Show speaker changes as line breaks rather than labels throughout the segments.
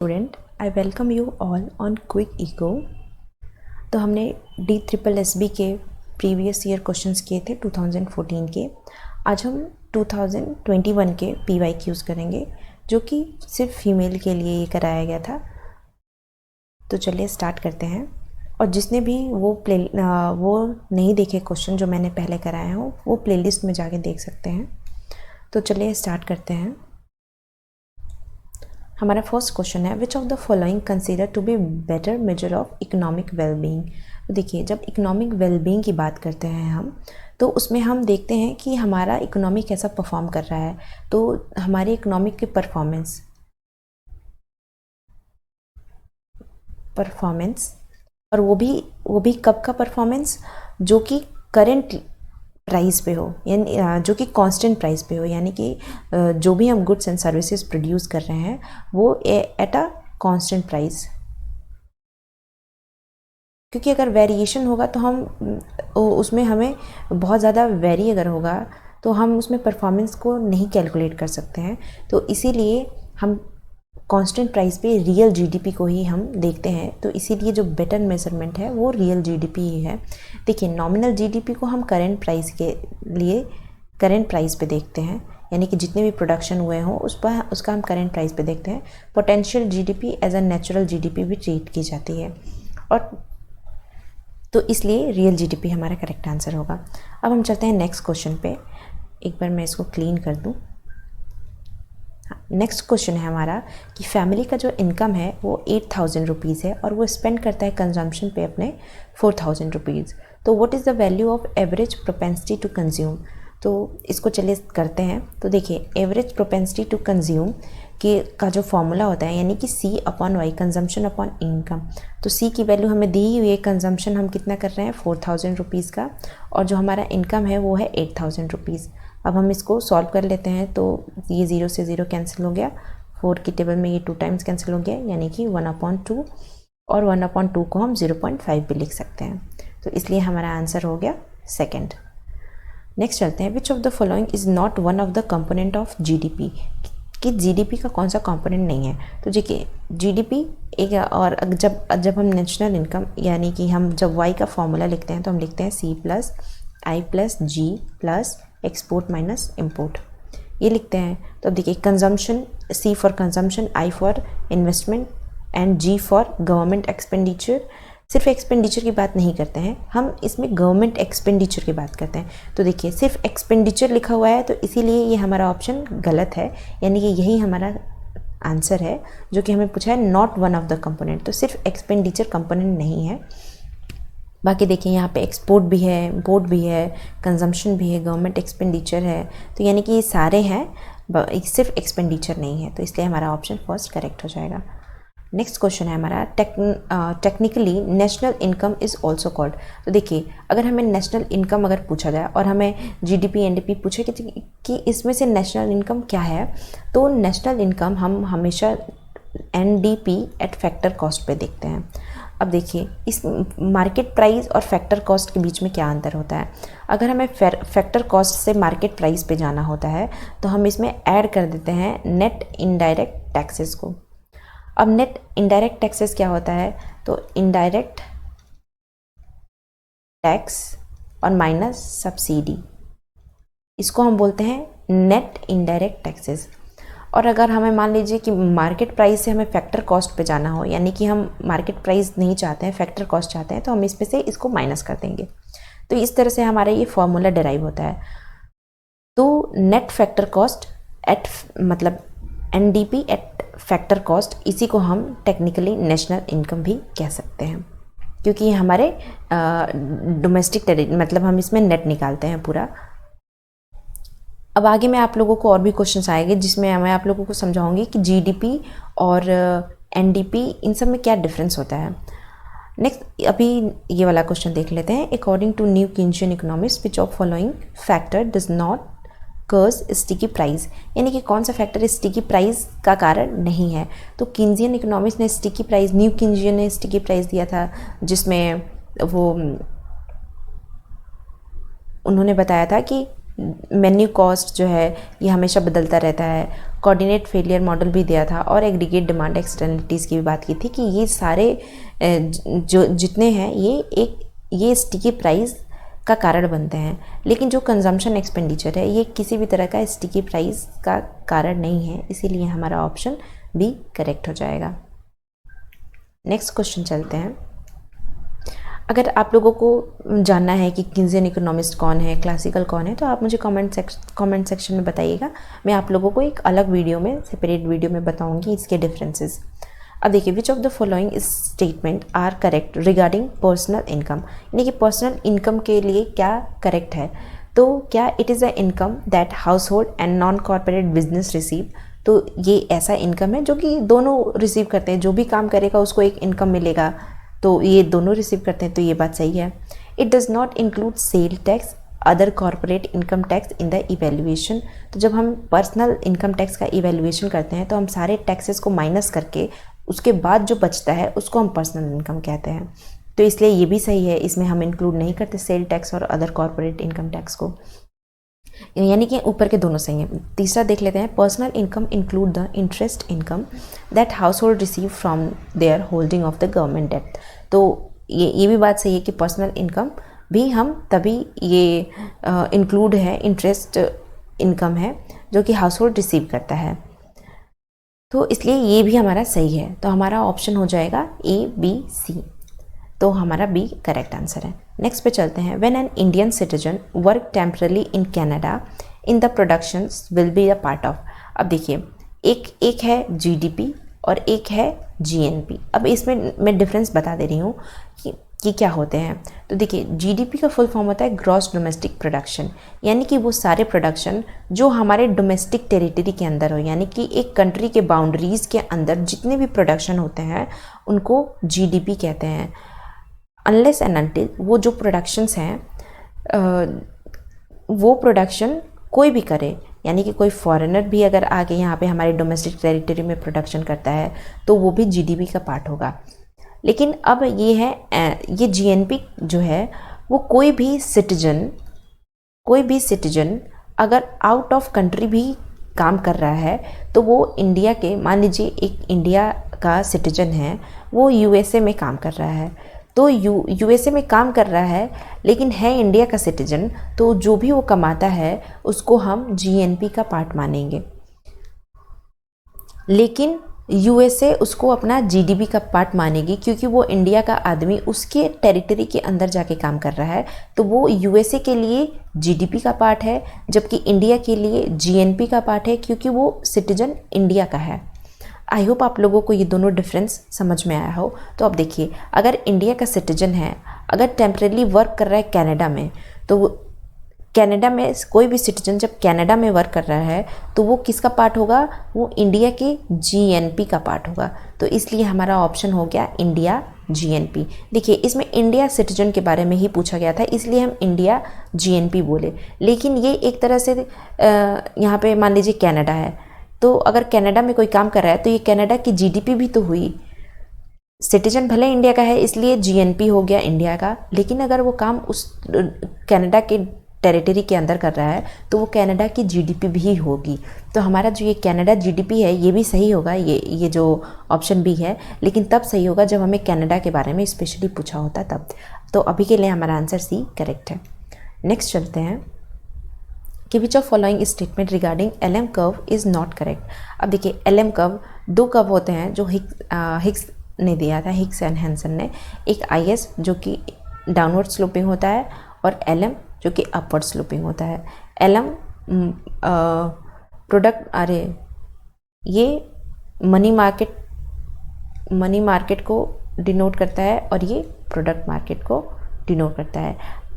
Student, I welcome you all on quick eco. तो हमने DSSB के प्रीवियस ईयर क्वेश्चंस किए थे 2014 के। आज हम 2021 के PYQs करेंगे जो कि सिर्फ फीमेल के लिए ये कराया गया था। तो चलिए स्टार्ट करते हैं। और जिसने भी वो नहीं देखे क्वेश्चन जो मैंने पहले कराए हों वो प्लेलिस्ट में जाके देख सकते हैं। तो चलिए स्टार्ट करते हैं। हमारा फर्स्ट क्वेश्चन है which of the following consider to be better measure of economic wellbeing. तो देखिए, जब इकोनॉमिक वेलबींग की बात करते हैं हम, तो उसमें हम देखते हैं कि हमारा इकोनॉमी कैसा परफॉर्म कर रहा है। तो हमारे इकोनॉमिक की परफॉर्मेंस और वो भी कब का परफॉर्मेंस, जो कि करेंट प्राइस पे हो, यानी जो कि कांस्टेंट प्राइस पे हो, यानी कि जो भी हम गुड्स एंड सर्विसेज प्रोड्यूस कर रहे हैं वो एट अ कांस्टेंट प्राइस। क्योंकि अगर वेरिएशन होगा तो हम उसमें हमें बहुत ज़्यादा वेरी अगर होगा तो हम उसमें परफॉर्मेंस को नहीं कैलकुलेट कर सकते हैं। तो इसीलिए हम कांस्टेंट प्राइस पे रियल जीडीपी को ही हम देखते हैं। तो इसीलिए जो बेटर मेजरमेंट है वो रियल जीडीपी ही है। देखिए, नॉमिनल जीडीपी को हम करंट प्राइस पे देखते हैं, यानी कि जितने भी प्रोडक्शन हुए हों उसका हम करंट प्राइस पे देखते हैं। Potential GDP as a natural GDP भी ट्रीट की जाती है, और तो इसलिए रियल जीडीपी हमारा करेक्ट आंसर होगा। अब हम चलते हैं नेक्स्ट क्वेश्चन पे। एक बार मैं इसको क्लीन कर दूँ। नेक्स्ट क्वेश्चन है हमारा कि फैमिली का जो इनकम है वो 8,000 रुपीज़ है और वो स्पेंड करता है कंजम्पशन पे अपने 4,000 रुपीज़। तो what is the value of average propensity to consume. तो इसको चलिए करते हैं। तो देखिए, एवरेज प्रोपेंसिटी टू कंज्यूम का जो फॉर्मूला होता है, यानी कि C/Y, कंजम्पशन अपॉन इनकम। तो C की वैल्यू हमें दी हुई है, कंजम्पशन हम कितना कर रहे हैं 4,000 रुपीज़ का, और जो हमारा इनकम है वो है 8,000 रुपीज़। अब हम इसको सॉल्व कर लेते हैं। तो ये 0 से 0 कैंसिल हो गया, 4 की टेबल में ये 2 टाइम्स कैंसिल हो गया, यानी कि 1/2, और 1/2 को हम 0.5 भी लिख सकते हैं। तो इसलिए हमारा आंसर हो गया सेकेंड। नेक्स्ट चलते हैं, विच of the following is not one of the component of GDP. कि जीडीपी का कौन सा कंपोनेंट नहीं है। तो देखिए, जीडीपी एक, और जब हम नेशनल इनकम, यानी कि हम जब वाई का फॉर्मूला लिखते हैं तो हम लिखते हैं C+I+G plus export minus import, ये लिखते हैं। तो अब देखिए, consumption, C for consumption, I for investment and G for government expenditure. सिर्फ एक्सपेंडिचर की बात नहीं करते हैं हम, इसमें गवर्नमेंट एक्सपेंडिचर की बात करते हैं। तो देखिए, सिर्फ एक्सपेंडिचर लिखा हुआ है तो इसीलिए ये हमारा ऑप्शन गलत है, यानी कि यही हमारा आंसर है जो कि हमें पूछा है not one of the component. तो सिर्फ एक्सपेंडिचर कंपोनेंट नहीं है। बाकी देखिए, यहाँ पे एक्सपोर्ट भी है, इम्पोर्ट भी है, कंजम्पशन भी है, गवर्नमेंट एक्सपेंडिचर है। तो यानी कि ये सारे हैं, सिर्फ एक्सपेंडिचर नहीं है। तो इसलिए हमारा ऑप्शन फर्स्ट करेक्ट हो जाएगा। नेक्स्ट क्वेश्चन है हमारा, technically national income is also called. तो देखिए, अगर हमें नेशनल इनकम अगर पूछा जाए और हमें जीडीपी एनडीपी पूछे कि इसमें से नेशनल इनकम क्या है, तो नेशनल इनकम हम हमेशा एनडीपी एट फैक्टर कॉस्ट पे देखते हैं। अब देखिए, इस मार्केट प्राइस और फैक्टर कॉस्ट के बीच में क्या अंतर होता है। अगर हमें फैक्टर कॉस्ट से मार्केट प्राइस पे जाना होता है तो हम इसमें ऐड कर देते हैं नेट इनडायरेक्ट टैक्सेस को। अब नेट इनडायरेक्ट टैक्सेस क्या होता है, तो इनडायरेक्ट टैक्स और माइनस सब्सिडी, इसको हम बोलते हैं नेट इनडायरेक्ट टैक्सेस। और अगर हमें मान लीजिए कि मार्केट प्राइस से हमें फैक्टर कॉस्ट पे जाना हो, यानी कि हम मार्केट प्राइस नहीं चाहते हैं, फैक्टर कॉस्ट चाहते हैं, तो हम इसमें से इसको माइनस कर देंगे। तो इस तरह से हमारा ये फॉर्मूला डिराइव होता है। तो नेट फैक्टर कॉस्ट एट, मतलब एनडीपी एट फैक्टर कॉस्ट, इसी को हम टेक्निकली नेशनल इनकम भी कह सकते हैं, क्योंकि हमारे डोमेस्टिक मतलब हम इसमें नेट निकालते हैं पूरा। अब आगे मैं आप लोगों को और भी क्वेश्चंस आएंगे जिसमें मैं आप लोगों को समझाऊंगी कि जीडीपी और एनडीपी, इन सब में क्या डिफरेंस होता है। नेक्स्ट, अभी ये वाला क्वेश्चन देख लेते हैं। According to new Keynesian economics which of following factor does not cause sticky price, यानी कि कौन सा फैक्टर स्टिकी प्राइस का कारण नहीं है। तो कीनशियन इकोनॉमिक्स ने स्टिकी प्राइस, न्यू कीनशियन ने स्टिकी प्राइस दिया था, जिसमें वो उन्होंने बताया था कि मेन्यू कॉस्ट जो है ये हमेशा बदलता रहता है, कोऑर्डिनेट फेलियर मॉडल भी दिया था और एग्रीगेट डिमांड एक्सटर्नलिटीज़ की भी बात की थी कि ये सारे जो जितने हैं ये स्टिकी प्राइस का कारण बनते हैं, लेकिन जो कंजम्पशन एक्सपेंडिचर है ये किसी भी तरह का स्टिकी प्राइस का कारण नहीं है, इसीलिए हमारा ऑप्शन बी करेक्ट हो जाएगा। नेक्स्ट क्वेश्चन चलते हैं। अगर आप लोगों को जानना है कि किन्जियन इकोनॉमिस्ट कौन है, क्लासिकल कौन है, तो आप मुझे कमेंट सेक्शन में बताइएगा। मैं आप लोगों को एक अलग वीडियो में, सेपरेट वीडियो में बताऊंगी इसके डिफरेंसेस। अब देखिए, which of the following statement are correct regarding personal income, यानी कि पर्सनल इनकम के लिए क्या करेक्ट है। तो क्या it is a income that house hold and non corporate business receive, तो ये ऐसा इनकम है जो कि दोनों रिसीव करते हैं, जो भी काम करेगा उसको एक इनकम मिलेगा, तो ये दोनों रिसीव करते हैं, तो ये बात सही है। It does not include sale tax other corporate income tax in the evaluation, तो जब हम पर्सनल इनकम टैक्स का इवेल्युएशन करते हैं तो हम सारे टैक्सेस को माइनस करके उसके बाद जो बचता है उसको हम पर्सनल इनकम कहते हैं, तो इसलिए ये भी सही है, इसमें हम इंक्लूड नहीं करते सेल टैक्स और अदर कॉर्पोरेट इनकम टैक्स को, यानी कि ऊपर के दोनों सही हैं। तीसरा देख लेते हैं, personal income include the interest income that household receive from their holding of the government debt, तो ये भी बात सही है कि पर्सनल इनकम भी हम तभी ये इंक्लूड है, इंटरेस्ट इनकम है जो कि हाउस होल्ड रिसीव करता है, तो इसलिए ये भी हमारा सही है। तो हमारा ऑप्शन हो जाएगा ABC, तो हमारा बी करेक्ट आंसर है। नेक्स्ट पे चलते हैं। When an Indian citizen work temporarily in Canada in the productions will be a part of, अब देखिए एक है GDP और एक है GNP। अब इसमें मैं डिफरेंस बता दे रही हूँ कि क्या होते हैं। तो देखिए, GDP का फुल फॉर्म होता है ग्रॉस डोमेस्टिक प्रोडक्शन, यानी कि वो सारे प्रोडक्शन जो हमारे डोमेस्टिक टेरिटरी के अंदर हो, यानी कि एक कंट्री के बाउंड्रीज़ के अंदर जितने भी प्रोडक्शन होते हैं उनको GDP कहते हैं। अनलेस एंड अनटिल वो जो प्रोडक्शंस हैं वो प्रोडक्शन कोई भी करे, यानी कि कोई फॉरेनर भी अगर आके यहाँ पे हमारे डोमेस्टिक टेरिटरी में प्रोडक्शन करता है तो वो भी GDP का पार्ट होगा। लेकिन अब ये GNP जो है वो कोई भी सिटीजन अगर आउट ऑफ कंट्री भी काम कर रहा है तो वो इंडिया के, मान लीजिए एक इंडिया का सिटीजन है, वो USA में काम कर रहा है, तो USA में काम कर रहा है लेकिन है इंडिया का सिटीजन, तो जो भी वो कमाता है उसको हम GNP का पार्ट मानेंगे। लेकिन USA उसको अपना GDP का पार्ट मानेगी, क्योंकि वो इंडिया का आदमी उसके टेरिटरी के अंदर जाके काम कर रहा है, तो वो USA के लिए GDP का पार्ट है, जबकि इंडिया के लिए GNP का पार्ट है, क्योंकि वो सिटीजन इंडिया का है। आई होप आप लोगों को ये दोनों डिफरेंस समझ में आया हो। तो अब देखिए, अगर इंडिया का सिटीजन है, अगर टेम्परेली वर्क कर रहा है कनाडा में, तो कनाडा में कोई भी सिटीजन जब कनाडा में वर्क कर रहा है तो वो किसका पार्ट होगा, वो इंडिया के GNP का पार्ट होगा। तो इसलिए हमारा ऑप्शन हो गया इंडिया GNP। देखिए, इसमें इंडिया सिटीजन के बारे में ही पूछा गया था, इसलिए हम इंडिया GNP बोले, लेकिन ये एक तरह से यहाँ पे मान लीजिए कनाडा है, तो अगर कनाडा में कोई काम कर रहा है तो ये कनाडा की GDP भी तो हुई। सिटीजन भले इंडिया का है इसलिए GNP हो गया इंडिया का, लेकिन अगर वो काम उस कनाडा के टेरिटरी के अंदर कर रहा है तो वो कनाडा की GDP भी होगी। तो हमारा जो ये कनाडा GDP है ये भी सही होगा, ये जो ऑप्शन बी है, लेकिन तब सही होगा जब हमें कनाडा के बारे में स्पेशली पूछा होता तब। तो अभी के लिए हमारा आंसर सी करेक्ट है। नेक्स्ट चलते हैं कि विच of following statement regarding LM curve is not correct. अब देखिए, LM कर्व दो कर्व होते हैं जो हिग्स ने दिया था, हिग्स एंड हैंसन ने, एक IS जो कि डाउनवर्ड स्लोपिंग होता है और LM जो कि अपवर्ड स्लोपिंग होता है। LM ये मनी मार्केट को डिनोट करता है और ये प्रोडक्ट मार्केट को डिनोट करता है।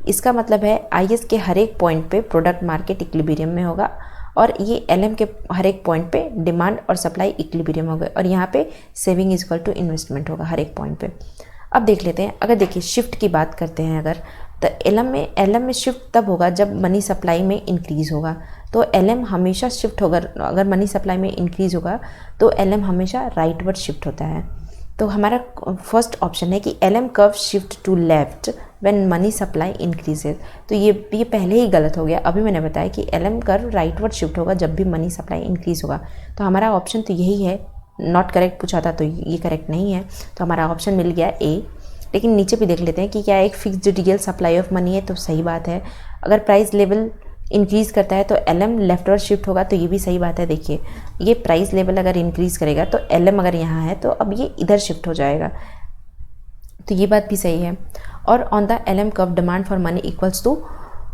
इसका मतलब है IS के हर एक पॉइंट पे प्रोडक्ट मार्केट इक्विलिब्रियम में होगा और ये LM के हर एक पॉइंट पे डिमांड और सप्लाई इक्विलिब्रियम होगा, और यहाँ पे saving is equal to investment होगा हर एक पॉइंट पे। अब देख लेते हैं, अगर देखिए शिफ्ट की बात करते हैं अगर, तो LM में शिफ्ट तब होगा जब मनी सप्लाई में इंक्रीज़ होगा। तो LM हमेशा शिफ्ट होगा, अगर मनी सप्लाई में इंक्रीज़ होगा तो LM हमेशा राइटवर्ड शिफ्ट होता है। तो हमारा फर्स्ट ऑप्शन है कि LM curve shift to left when money supply increases. तो ये पहले ही गलत हो गया। अभी मैंने बताया कि LM कर्व राइटवर्ड शिफ्ट होगा जब भी मनी सप्लाई इंक्रीज होगा। तो हमारा ऑप्शन तो यही है, नॉट करेक्ट पूछा था तो ये करेक्ट नहीं है, तो हमारा ऑप्शन मिल गया ए। लेकिन नीचे भी देख लेते हैं कि क्या एक fixed real supply of money है, तो सही बात है। अगर प्राइस लेवल इंक्रीज़ करता है तो LM लेफ्टवर्ड शिफ्ट होगा, तो ये भी सही बात है। देखिए ये प्राइस लेवल अगर इंक्रीज़ करेगा तो LM अगर यहाँ है तो अब ये इधर शिफ्ट हो जाएगा, तो ये बात भी सही है। और on the LM curve demand for money equals to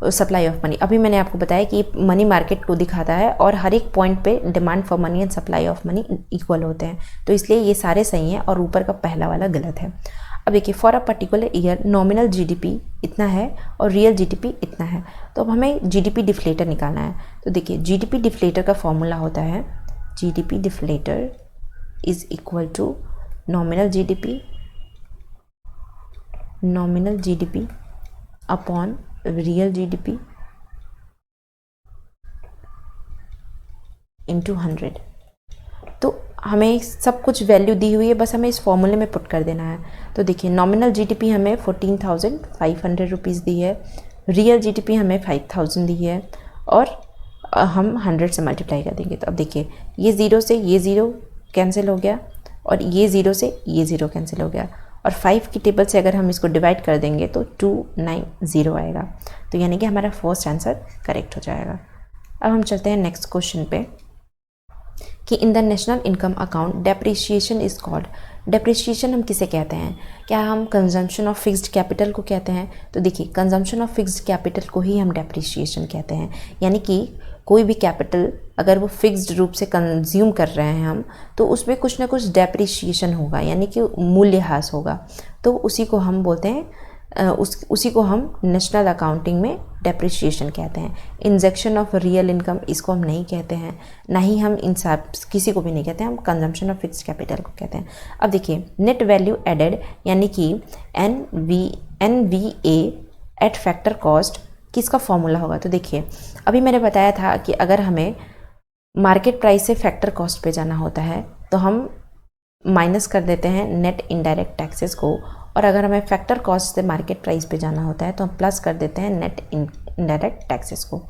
supply of money. अभी मैंने आपको बताया कि मनी मार्केट को दिखाता है और हर एक पॉइंट पे demand for money and supply of money equal होते हैं, तो इसलिए ये सारे सही हैं और ऊपर का पहला वाला गलत है। अब देखिए for a particular year nominal GDP इतना है और रियल GDP इतना है, तो अब हमें GDP डिफ्लेटर निकालना है। तो देखिए GDP डिफ्लेटर का फॉर्मूला होता है GDP deflator is equal to nominal GDP upon real GDP into 100। तो हमें सब कुछ वैल्यू दी हुई है, बस हमें इस फॉर्मूले में पुट कर देना है। तो देखिए नॉमिनल GDP हमें 14,500 रुपीज़ दी है, रियल GDP हमें 5,000 दी है और हम 100 से मल्टीप्लाई कर देंगे। तो अब देखिए ये ज़ीरो से ये ज़ीरो कैंसिल हो गया और ये ज़ीरो से ये ज़ीरो कैंसिल हो गया, और 5 की टेबल से अगर हम इसको डिवाइड कर देंगे तो 290 आएगा। तो यानी कि हमारा फर्स्ट आंसर करेक्ट हो जाएगा। अब हम चलते हैं नेक्स्ट क्वेश्चन पे कि in the national income account depreciation is called. Depreciation हम किसे कहते हैं? क्या हम कंजम्पशन ऑफ फिक्स्ड कैपिटल को कहते हैं? तो देखिए कंजम्पशन ऑफ फिक्स्ड कैपिटल को ही हम डेप्रिसिएशन कहते हैं, यानी कि कोई भी कैपिटल अगर वो फिक्स्ड रूप से कंज्यूम कर रहे हैं हम, तो उसमें कुछ ना कुछ डेप्रिसिएशन होगा, यानी कि मूल्यह्रास होगा। तो उसी को हम बोलते हैं उसी को हम नेशनल अकाउंटिंग में डेप्रिसिएशन कहते हैं। इंजेक्शन ऑफ रियल इनकम इसको हम नहीं कहते हैं, ना ही हम इन सब किसी को भी नहीं कहते हैं, हम कंजम्पशन ऑफ फिक्स्ड कैपिटल को कहते हैं। अब देखिए नेट वैल्यू एडेड यानी कि NVA एट फैक्टर कॉस्ट किसका फॉर्मूला होगा? तो देखिए अभी मैंने बताया था कि अगर हमें मार्केट प्राइस से फैक्टर कॉस्ट पे जाना होता है तो हम माइनस कर देते हैं नेट इनडायरेक्ट टैक्सेस को, और अगर हमें फैक्टर कॉस्ट से मार्केट प्राइस पे जाना होता है तो हम प्लस कर देते हैं नेट इनडायरेक्ट टैक्सेस को।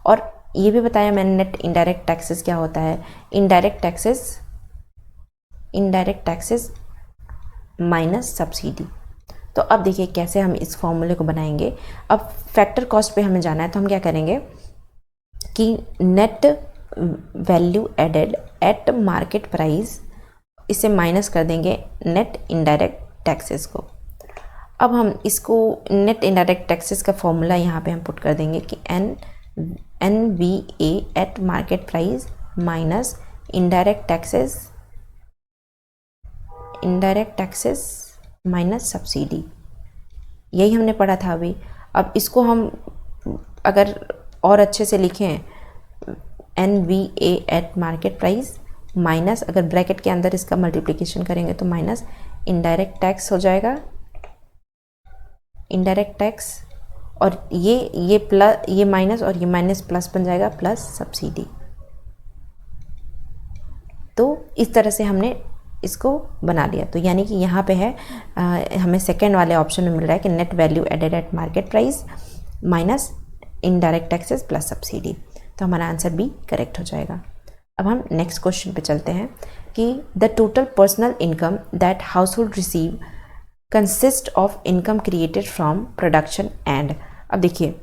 और ये भी बताया मैंने नेट इनडायरेक्ट टैक्सेस क्या होता है, इनडायरेक्ट टैक्सेस माइनस सब्सिडी। तो अब देखिए कैसे हम इस फॉर्मूले को बनाएंगे। अब फैक्टर कॉस्ट पे हमें जाना है तो हम क्या करेंगे कि net value added at market price, इसे माइनस कर देंगे नेट इनडायरेक्ट टैक्सेस को। अब हम इसको नेट इनडायरेक्ट टैक्सेस का फॉर्मूला यहाँ पे हम पुट कर देंगे कि NVA at market price minus indirect taxes minus subsidy. यही हमने पढ़ा था अभी। अब इसको हम अगर और अच्छे से लिखें NVA at market price minus, अगर ब्रैकेट के अंदर इसका मल्टीप्लिकेशन करेंगे तो माइनस इनडायरेक्ट टैक्स हो जाएगा, इनडायरेक्ट टैक्स, और ये प्लस, ये माइनस और ये माइनस प्लस बन जाएगा प्लस सब्सिडी। तो इस तरह से हमने इसको बना लिया। तो यानी कि यहाँ पे है हमें सेकेंड वाले ऑप्शन में मिल रहा है कि net value added at market price minus indirect taxes plus subsidy. तो हमारा आंसर बी करेक्ट हो जाएगा। अब हम नेक्स्ट क्वेश्चन पे चलते हैं कि the total personal income that household receive consist of income created from production and. अब देखिए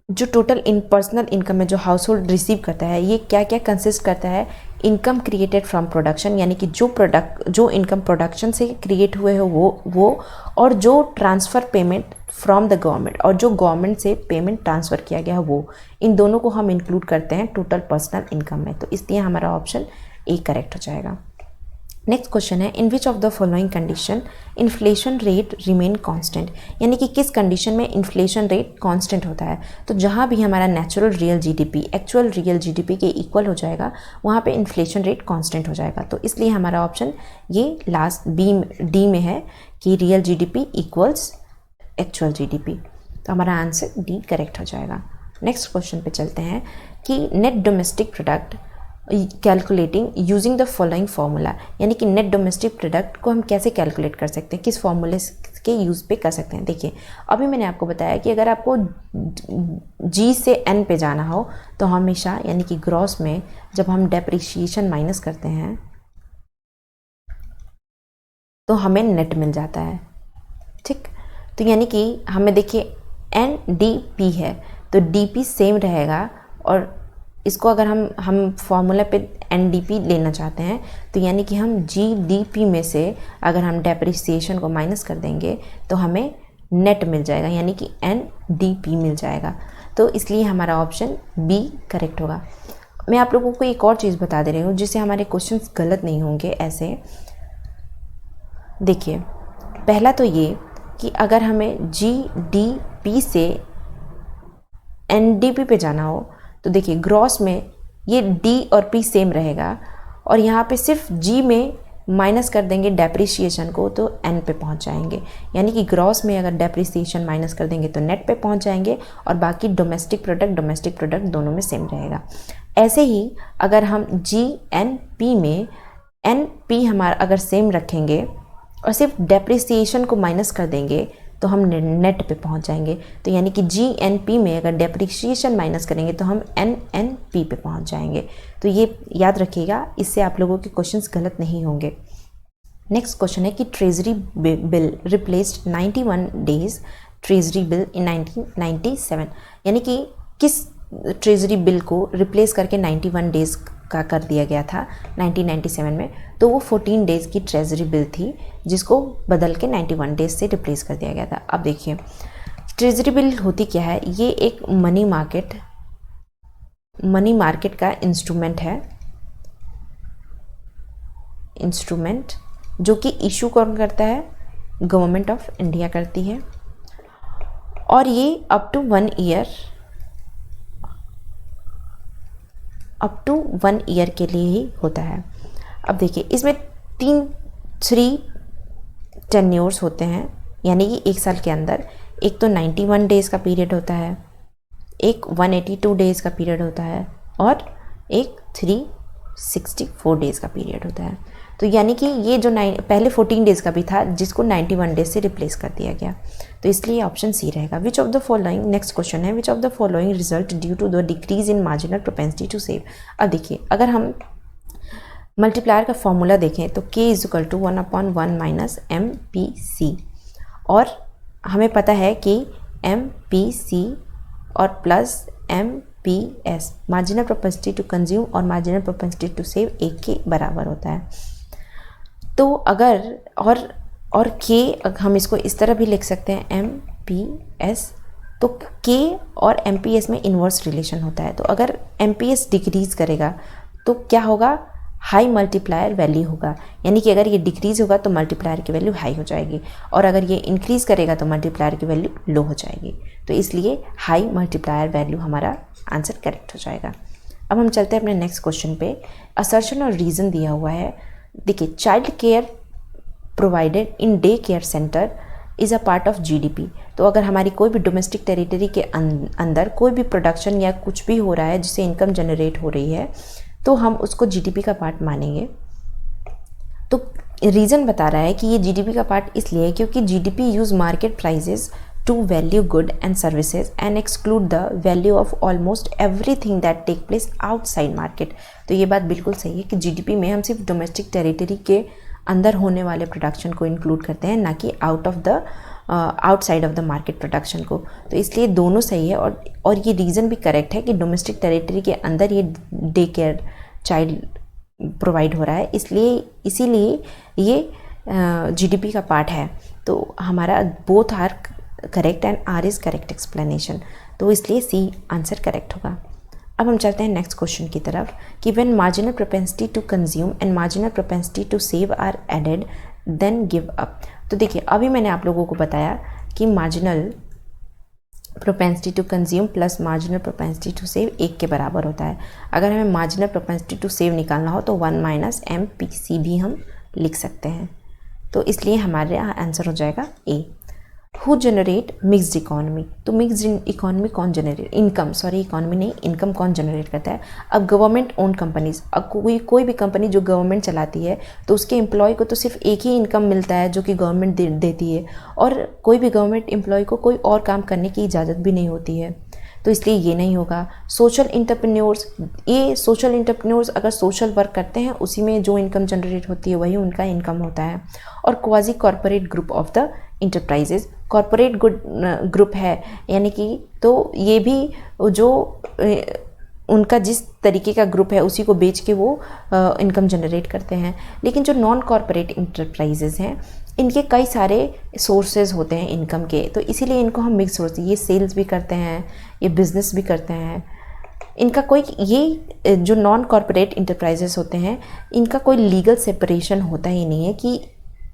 जो टोटल पर्सनल इनकम है जो हाउस होल्ड रिसीव करता है, ये क्या क्या कंसिस्ट करता है? इनकम क्रिएटेड फ्रॉम प्रोडक्शन, यानी कि जो इनकम प्रोडक्शन से क्रिएट हुए हो वो और जो transfer payment from the government, और जो गवर्नमेंट से पेमेंट ट्रांसफ़र किया गया है वो, इन दोनों को हम इंक्लूड करते हैं टोटल पर्सनल इनकम में। तो इसलिए हमारा ऑप्शन ए करेक्ट हो जाएगा। नेक्स्ट क्वेश्चन है in which of the following condition inflation rate remain constant, यानी कि किस कंडीशन में इन्फ्लेशन रेट कांस्टेंट होता है? तो जहाँ भी हमारा natural real GDP actual real GDP के इक्वल हो जाएगा वहाँ पे इन्फ्लेशन रेट कांस्टेंट हो जाएगा। तो इसलिए हमारा ऑप्शन ये लास्ट डी में है कि real GDP equals actual GDP. तो हमारा आंसर डी करेक्ट हो जाएगा। नेक्स्ट क्वेश्चन पे चलते हैं कि net domestic product calculating using the following formula, यानी कि नेट डोमेस्टिक प्रोडक्ट को हम कैसे कैलकुलेट कर सकते हैं, किस फार्मूले के यूज़ पे कर सकते हैं। देखिए अभी मैंने आपको बताया कि अगर आपको G से N पे जाना हो तो हमेशा यानी कि ग्रॉस में जब हम डेप्रिसिएशन माइनस करते हैं तो हमें नेट मिल जाता है, ठीक। तो यानी कि हमें देखिए NDP है तो DP सेम रहेगा, और इसको अगर हम फॉर्मूला पे NDP लेना चाहते हैं तो यानी कि हम GDP में से अगर हम डेप्रिसिएशन को माइनस कर देंगे तो हमें नेट मिल जाएगा, यानी कि NDP मिल जाएगा। तो इसलिए हमारा ऑप्शन B करेक्ट होगा। मैं आप लोगों को एक और चीज़ बता दे रही हूँ जिससे हमारे क्वेश्चंस गलत नहीं होंगे। ऐसे देखिए, पहला तो ये कि अगर हमें GDP से NDP पे जाना हो तो देखिए ग्रॉस में ये D और P सेम रहेगा, और यहाँ पे सिर्फ G में माइनस कर देंगे डेप्रिसिएशन को तो N पे पहुँच जाएंगे, यानी कि ग्रॉस में अगर डेप्रिसिएशन माइनस कर देंगे तो नेट पे पहुँच जाएंगे, और बाकी डोमेस्टिक प्रोडक्ट दोनों में सेम रहेगा। ऐसे ही अगर हम GNP में NP हमारा अगर सेम रखेंगे और सिर्फ डेप्रिसिएशन को माइनस कर देंगे तो हम नेट पे पहुंच जाएंगे। तो यानी कि GNP में अगर डेप्रिसिएशन माइनस करेंगे तो हम NNP पे पहुंच जाएंगे। तो ये याद रखिएगा, इससे आप लोगों के क्वेश्चंस गलत नहीं होंगे। नेक्स्ट क्वेश्चन है कि treasury bill replaced 91 days treasury bill in 1997, यानी कि किस ट्रेजरी बिल को रिप्लेस करके 91 डेज का कर दिया गया था 1997 में। तो वो 14 डेज़ की ट्रेजरी बिल थी जिसको बदल के 91 डेज से रिप्लेस कर दिया गया था। अब देखिए ट्रेजरी बिल होती क्या है, ये एक मनी मार्केट का इंस्ट्रूमेंट है, इंस्ट्रूमेंट जो कि इशू कौन करता है, गवर्नमेंट ऑफ इंडिया करती है, और ये अप टू 1 ईयर के लिए ही होता है। अब देखिए इसमें 3 टेन्योर्स होते हैं, यानी कि 1 साल के अंदर एक तो 91 डेज़ का पीरियड होता है, एक 182 डेज़ का पीरियड होता है, और एक 364 डेज़ का पीरियड होता है। तो यानी कि ये जो पहले 14 डेज़ का भी था जिसको 91 डेज से रिप्लेस कर दिया गया, तो इसलिए ऑप्शन सी रहेगा। Which of the following, next question है, which of the following result due to the decrease in marginal propensity to save. अब देखिए अगर हम मल्टीप्लायर का फॉर्मूला देखें तो K = 1/1 - MPC, और हमें पता है कि MPC और plus MPS marginal propensity to consume और मार्जिनल प्रोपेंसिटी टू सेव एक के बराबर होता है। तो अगर और K हम इसको इस तरह भी लिख सकते हैं MPS, तो K और MPS में इन्वर्स रिलेशन होता है। तो अगर MPS डिक्रीज करेगा तो क्या होगा, हाई मल्टीप्लायर वैल्यू होगा, यानी कि अगर ये डिक्रीज होगा तो मल्टीप्लायर की वैल्यू हाई हो जाएगी, और अगर ये इंक्रीज करेगा तो मल्टीप्लायर की वैल्यू लो हो जाएगी। तो इसलिए हाई मल्टीप्लायर वैल्यू हमारा आंसर करेक्ट हो जाएगा। अब हम चलते हैं अपने नेक्स्ट क्वेश्चन पे। असर्शन और रीज़न दिया हुआ है। देखिए child care provided in day care centre is a part of GDP। तो अगर हमारी कोई भी डोमेस्टिक टेरिटरी के अंदर कोई भी प्रोडक्शन या कुछ भी हो रहा है जिससे इनकम जनरेट हो रही है तो हम उसको GDP का पार्ट मानेंगे। तो रीज़न बता रहा है कि ये GDP का पार्ट इसलिए है क्योंकि GDP use market prices to value good and services and exclude the value of almost everything that take place outside market. तो ये बात बिल्कुल सही है कि GDP में हम सिर्फ डोमेस्टिक टेरिटरी के अंदर होने वाले प्रोडक्शन को इंक्लूड करते हैं, ना कि outside of the market production को। तो इसलिए दोनों सही है, और ये रीज़न भी करेक्ट है कि डोमेस्टिक टेरिटरी के अंदर ये डे केयर चाइल्ड प्रोवाइड हो रहा है, इसीलिए ये GDP का पार्ट है। तो हमारा both are correct and R is correct explanation, तो इसलिए C आंसर करेक्ट होगा। अब हम चलते हैं नेक्स्ट क्वेश्चन की तरफ कि when marginal propensity to consume and marginal propensity to save are added then give up. तो देखिए अभी मैंने आप लोगों को बताया कि marginal propensity to consume plus marginal propensity to save एक के बराबर होता है। अगर हमें मार्जिनल प्रोपेंसिटी टू सेव निकालना हो तो 1 - MPC भी हम लिख सकते हैं। तो इसलिए हमारे यहाँ आंसर हो जाएगा A। Who generate mixed economy, तो मिक्स्ड इकोनॉमी कौन जनरेट, इकोनॉमी नहीं, इनकम कौन जनरेट करता है। अब गवर्नमेंट ओन कंपनीज, अब कोई भी कंपनी जो गवर्नमेंट चलाती है तो उसके एम्प्लॉय को तो सिर्फ एक ही इनकम मिलता है जो कि गवर्नमेंट देती है, और कोई भी गवर्नमेंट एम्प्लॉय को कोई और काम करने की इजाज़त भी नहीं होती है, तो इसलिए ये नहीं होगा। सोशल इंटरप्रेन्योर्स अगर सोशल वर्क करते हैं उसी में जो इनकम जनरेट होती है वही उनका इनकम होता है। और quasi corporate group of the enterprises, corporate group है यानी कि, तो ये भी जो उनका जिस तरीके का ग्रुप है उसी को बेच के वो इनकम जनरेट करते हैं। लेकिन जो नॉन कॉरपोरेट इंटरप्राइजेज हैं इनके कई सारे सोर्सेज होते हैं इनकम के, तो इसीलिए इनको हम मिक्स सोर्स, ये सेल्स भी करते हैं, ये बिजनेस भी करते हैं। इनका कोई, ये जो नॉन कॉरपोरेट इंटरप्राइजेस होते हैं इनका कोई लीगल सेपरेशन होता ही नहीं है कि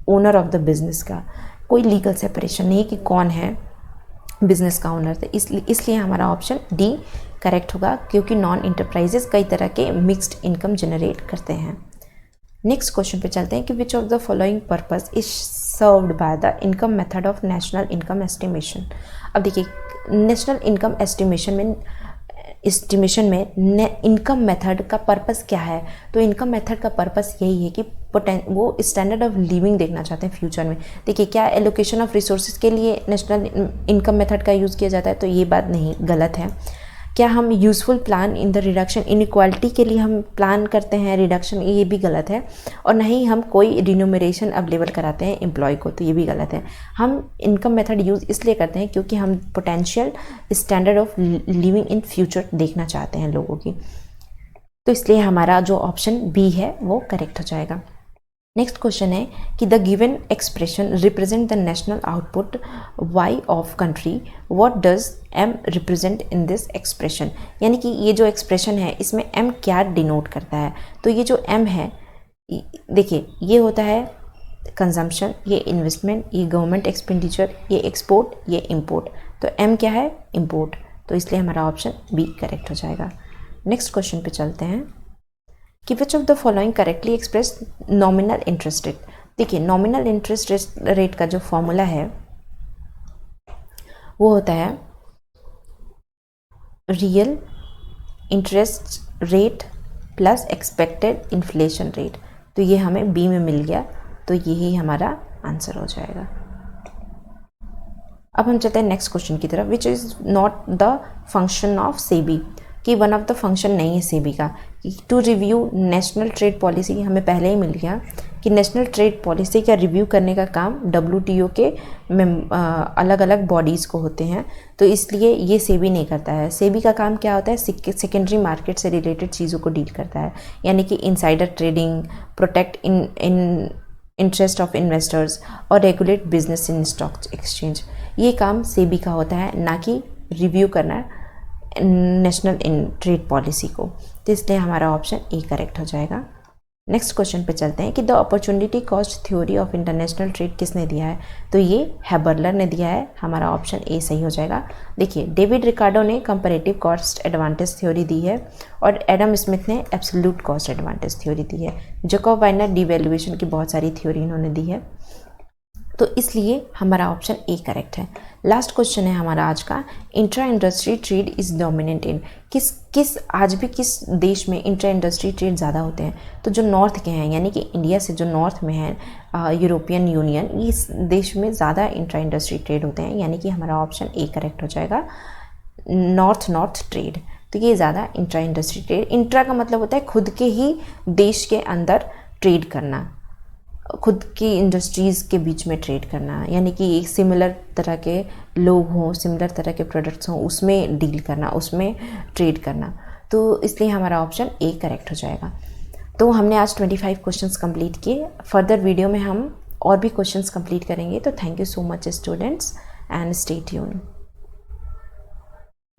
ओनर ऑफ द बिजनेस का कोई लीगल सेपरेशन नहीं है कि कौन है बिजनेस का ओनर, तो इसलिए हमारा ऑप्शन डी करेक्ट होगा, क्योंकि नॉन इंटरप्राइजेस कई तरह के मिक्स्ड इनकम जनरेट करते हैं। नेक्स्ट क्वेश्चन पे चलते हैं कि विच of the following purpose is served by the income method of national income estimation. अब देखिए, नेशनल इनकम एस्टिमेशन में इनकम मेथड का पर्पस क्या है, तो इनकम मेथड का पर्पस यही है कि वो स्टैंडर्ड ऑफ लिविंग देखना चाहते हैं फ्यूचर में। देखिए, क्या एलोकेशन ऑफ रिसोर्सेज के लिए नेशनल इनकम मेथड का यूज़ किया जाता है, तो ये बात नहीं, गलत है। क्या हम useful plan in the reduction inequality के लिए हम प्लान करते हैं रिडक्शन, ये भी गलत है। और नहीं हम कोई रिन्यूमरेशन अवेलेबल कराते हैं एम्प्लॉय को, तो ये भी गलत है। हम इनकम मेथड यूज़ इसलिए करते हैं क्योंकि हम potential standard of living in future देखना चाहते हैं लोगों की, तो इसलिए हमारा जो ऑप्शन बी है वो करेक्ट हो जाएगा। नेक्स्ट क्वेश्चन है कि the given expression represent the national output Y of country, what does M represent in this expression, यानी कि ये जो एक्सप्रेशन है इसमें एम क्या डिनोट करता है। तो ये जो एम है, देखिए, ये होता है कंजम्पशन, ये इन्वेस्टमेंट, ये गवर्नमेंट एक्सपेंडिचर, ये एक्सपोर्ट, ये इम्पोर्ट, तो एम क्या है, इम्पोर्ट, तो इसलिए हमारा ऑप्शन बी करेक्ट हो जाएगा। नेक्स्ट क्वेश्चन पे चलते हैं कि विच of the following correctly express nominal interest rate. देखिए, नॉमिनल इंटरेस्ट रेट का जो फॉर्मूला है वो होता है real interest rate plus expected inflation rate, तो ये हमें बी में मिल गया, तो यही हमारा आंसर हो जाएगा। अब हम चलते हैं नेक्स्ट क्वेश्चन की तरफ, which is not the function of SEBI, कि वन ऑफ द फंक्शन नहीं है सेबी का। To review national trade policy, हमें पहले ही मिल गया कि नेशनल ट्रेड पॉलिसी का रिव्यू करने का काम WTO के अलग अलग बॉडीज़ को होते हैं, तो इसलिए ये सेबी नहीं करता है। सेबी का काम क्या होता है, सेकेंडरी मार्केट से रिलेटेड चीज़ों को डील करता है, यानी कि insider trading, protect interest of investors और regulate business in stock exchange, ये काम सेबी का होता है, ना कि रिव्यू करना नेशनल इन ट्रेड पॉलिसी को, तो इसलिए हमारा ऑप्शन ए करेक्ट हो जाएगा। नेक्स्ट क्वेश्चन पे चलते हैं कि the opportunity cost theory of international trade किसने दिया है, तो ये हैबरलर ने दिया है, हमारा ऑप्शन ए सही हो जाएगा। देखिए, डेविड रिकार्डो ने कंपैरेटिव कॉस्ट एडवांटेज थ्योरी दी है और एडम स्मिथ ने एब्सोल्यूट कॉस्ट एडवांटेज थ्योरी दी है। जैकब वाइनर डिवैल्यूएशन की बहुत सारी थ्योरी इन्होंने दी है, तो इसलिए हमारा ऑप्शन ए करेक्ट है। लास्ट क्वेश्चन है हमारा आज का, intra industry trade is dominant in, आज भी किस देश में इंट्रा इंडस्ट्री ट्रेड ज़्यादा होते हैं, तो जो नॉर्थ के हैं, यानी कि इंडिया से जो नॉर्थ में है यूरोपियन यूनियन, इस देश में ज़्यादा इंट्रा इंडस्ट्री ट्रेड होते हैं, यानी कि हमारा ऑप्शन ए करेक्ट हो जाएगा, नॉर्थ ट्रेड, तो ये ज़्यादा इंट्रा इंडस्ट्री ट्रेड। इंट्रा का मतलब होता है खुद के ही देश के अंदर ट्रेड करना, खुद की इंडस्ट्रीज़ के बीच में ट्रेड करना, यानी कि एक सिमिलर तरह के लोग हों, सिमिलर तरह के प्रोडक्ट्स हों, उसमें डील करना, उसमें ट्रेड करना, तो इसलिए हमारा ऑप्शन ए करेक्ट हो जाएगा। तो हमने आज 25 क्वेश्चंस कंप्लीट किए, फर्दर वीडियो में हम और भी क्वेश्चंस कंप्लीट करेंगे, तो thank you so much students and stay tuned.